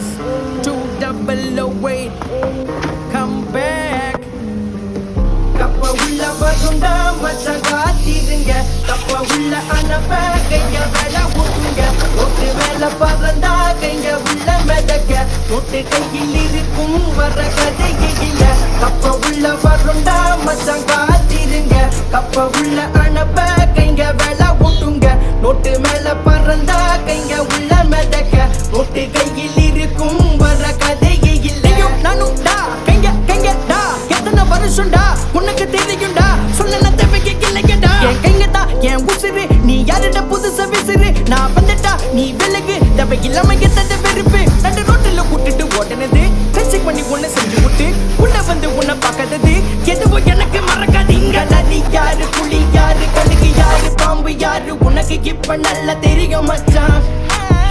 200 come back. கப்ப உள்ள வருண்டா மச்சான் காத்திருங்க. கப்ப உள்ள அனுப்ப கைங்க வேலை ஊட்டுங்க. ஒட்டு மேல பறந்தா கைங்க உள்ள மிதக்க. ஒட்டு கையில் இருக்கும் வர கதையே இல்ல. கப்ப உள்ள வருண்டா மச்சான் காத்திருங்க. கப்ப உள்ள அனுப்ப கைங்க வேலை ஊட்டுங்க. நோட்டு மேல பறந்தா கைங்க உள்ள மிதக்க. ஒட்டு கையில் இருக்கும் வர கதையே இல்லையோ நானும் டா கைங்க கைங்க டா. எத்தனை வருஷம்டா உனக்கு தெரியும்டா, சொல்ல தேவையே இல்லையடா. என் கைங்கடா என் உசுரு, நீ யாருட புதுசா விசிறு. நான் வந்துட்டா நீ விலகு, தேவை இல்லாம எத்தனை வெறுப்பு. நடு ரோட்டில் கூட்டிட்டு ஓடுனது கட்சி பண்ணி உன்னை செஞ்சு விட்டு உன்னை வந்து உன்னை பார்க்காதது எதுவும் எனக்கு மறக்காதீங்க. நதி யாரு, புலி யாரு, கழுகு யாரு, பாம்பு யாரு உனக்கு இப்ப நல்லா தெரியும் மச்சான்.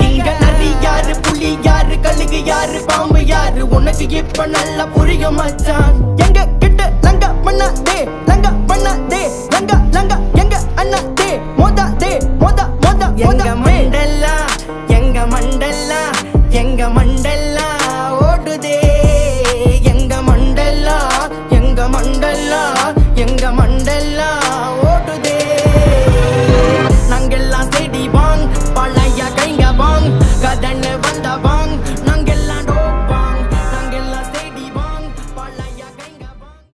இங்க நதி யாரு, புலி யாரு, கழுகு யாரு, பாம்பு யாரு உனக்கு இப்ப நல்லா புரியும் மச்சான். எங்க கிட்ட லங்க பண்ணாதே, லங்க பண்ணாதே, லங்க லங்க எங்க அண்ணாதே, மோதாதே மோதா மோதா எங்க மண்டலா, எங்க மண்டலா, எங்க மண்டலா ஓடுதே. எங்க மண்டலா, எங்க மண்டலா, எங்க மண்டலா